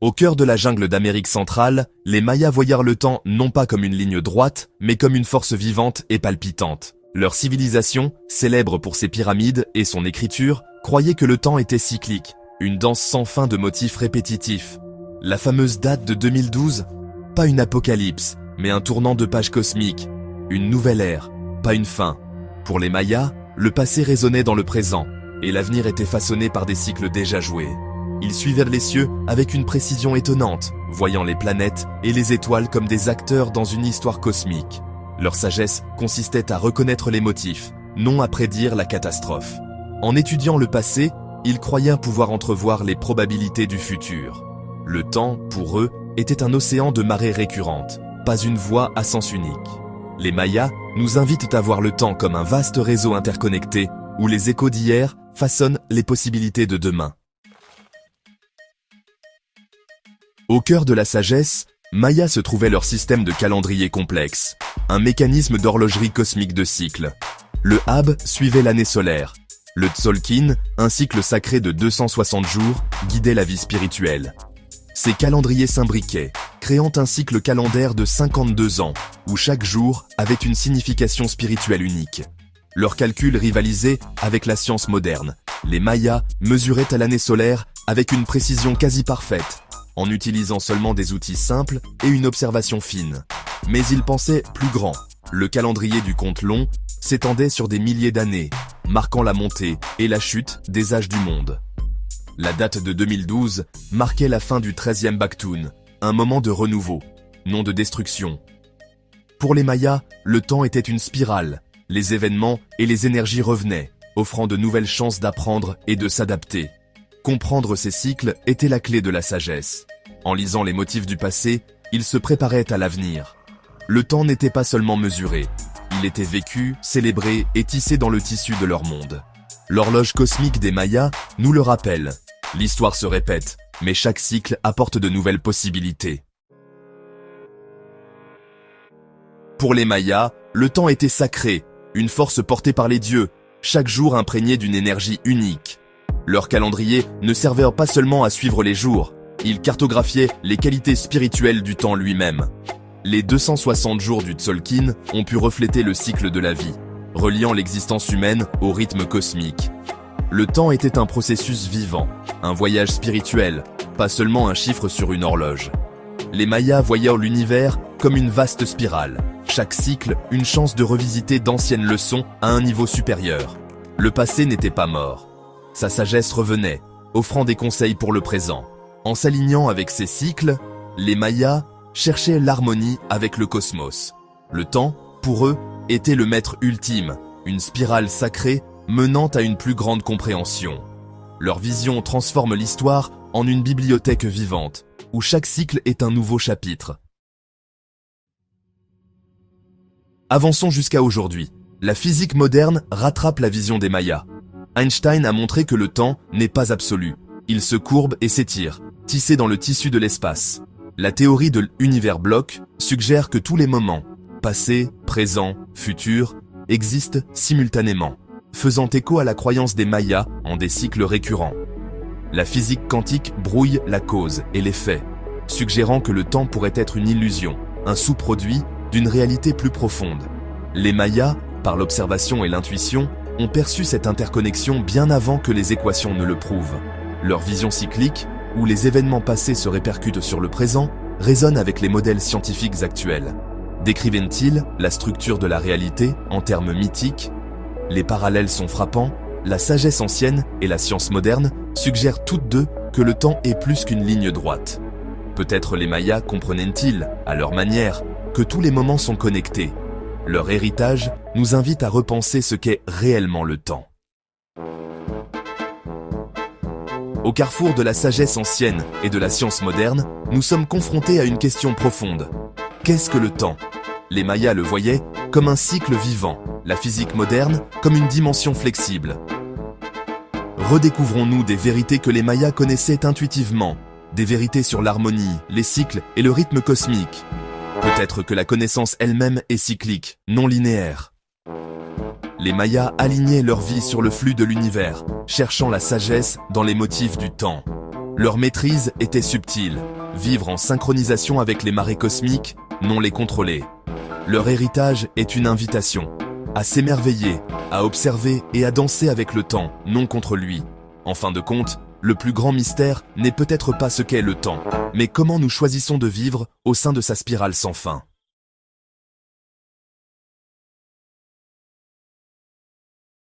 Au cœur de la jungle d'Amérique centrale, les Mayas voyèrent le temps non pas comme une ligne droite, mais comme une force vivante et palpitante. Leur civilisation, célèbre pour ses pyramides et son écriture, croyait que le temps était cyclique, une danse sans fin de motifs répétitifs. La fameuse date de 2012, pas une apocalypse, mais un tournant de page cosmique, une nouvelle ère, pas une fin. Pour les Mayas, le passé résonnait dans le présent, et l'avenir était façonné par des cycles déjà joués. Ils suivirent les cieux avec une précision étonnante, voyant les planètes et les étoiles comme des acteurs dans une histoire cosmique. Leur sagesse consistait à reconnaître les motifs, non à prédire la catastrophe. En étudiant le passé, ils croyaient pouvoir entrevoir les probabilités du futur. Le temps, pour eux, était un océan de marées récurrentes, pas une voie à sens unique. Les Mayas nous invitent à voir le temps comme un vaste réseau interconnecté où les échos d'hier façonnent les possibilités de demain. Au cœur de la sagesse, Maya se trouvait leur système de calendrier complexe, un mécanisme d'horlogerie cosmique de cycles. Le Hab suivait l'année solaire. Le Tzolk'in, un cycle sacré de 260 jours, guidait la vie spirituelle. Ces calendriers s'imbriquaient, créant un cycle calendaire de 52 ans, où chaque jour avait une signification spirituelle unique. Leurs calculs rivalisaient avec la science moderne. Les Mayas mesuraient à l'année solaire avec une précision quasi parfaite, en utilisant seulement des outils simples et une observation fine. Mais ils pensaient plus grand. Le calendrier du compte long s'étendait sur des milliers d'années, marquant la montée et la chute des âges du monde. La date de 2012 marquait la fin du 13e Baktun, un moment de renouveau, non de destruction. Pour les Mayas, le temps était une spirale. Les événements et les énergies revenaient, offrant de nouvelles chances d'apprendre et de s'adapter. Comprendre ces cycles était la clé de la sagesse. En lisant les motifs du passé, ils se préparaient à l'avenir. Le temps n'était pas seulement mesuré, il était vécu, célébré et tissé dans le tissu de leur monde. L'horloge cosmique des Mayas nous le rappelle. L'histoire se répète, mais chaque cycle apporte de nouvelles possibilités. Pour les Mayas, le temps était sacré, une force portée par les dieux, chaque jour imprégné d'une énergie unique. Leur calendrier ne servait pas seulement à suivre les jours, il cartographiait les qualités spirituelles du temps lui-même. Les 260 jours du Tzolk'in ont pu refléter le cycle de la vie, reliant l'existence humaine au rythme cosmique. Le temps était un processus vivant, un voyage spirituel, pas seulement un chiffre sur une horloge. Les Mayas voyaient l'univers comme une vaste spirale, chaque cycle une chance de revisiter d'anciennes leçons à un niveau supérieur. Le passé n'était pas mort. Sa sagesse revenait, offrant des conseils pour le présent. En s'alignant avec ces cycles, les Mayas cherchaient l'harmonie avec le cosmos. Le temps, pour eux, était le maître ultime, une spirale sacrée menant à une plus grande compréhension. Leur vision transforme l'histoire en une bibliothèque vivante, où chaque cycle est un nouveau chapitre. Avançons jusqu'à aujourd'hui. La physique moderne rattrape la vision des Mayas. Einstein a montré que le temps n'est pas absolu. Il se courbe et s'étire, tissé dans le tissu de l'espace. La théorie de l'univers bloc suggère que tous les moments, passé, présent, futur, existent simultanément, faisant écho à la croyance des Mayas en des cycles récurrents. La physique quantique brouille la cause et l'effet, suggérant que le temps pourrait être une illusion, un sous-produit d'une réalité plus profonde. Les Mayas, par l'observation et l'intuition, ont perçu cette interconnexion bien avant que les équations ne le prouvent. Leur vision cyclique, où les événements passés se répercutent sur le présent, résonne avec les modèles scientifiques actuels. Décrivent-ils la structure de la réalité en termes mythiques? Les parallèles sont frappants, la sagesse ancienne et la science moderne suggèrent toutes deux que le temps est plus qu'une ligne droite. Peut-être les Mayas comprenaient-ils, à leur manière, que tous les moments sont connectés. Leur héritage nous invite à repenser ce qu'est réellement le temps. Au carrefour de la sagesse ancienne et de la science moderne, nous sommes confrontés à une question profonde. Qu'est-ce que le temps? Les Mayas le voyaient comme un cycle vivant, la physique moderne comme une dimension flexible. Redécouvrons-nous des vérités que les Mayas connaissaient intuitivement, des vérités sur l'harmonie, les cycles et le rythme cosmique. Peut-être que la connaissance elle-même est cyclique, non linéaire. Les Mayas alignaient leur vie sur le flux de l'univers, cherchant la sagesse dans les motifs du temps. Leur maîtrise était subtile, vivre en synchronisation avec les marées cosmiques, non les contrôler. Leur héritage est une invitation à s'émerveiller, à observer et à danser avec le temps, non contre lui. En fin de compte, le plus grand mystère n'est peut-être pas ce qu'est le temps, mais comment nous choisissons de vivre au sein de sa spirale sans fin.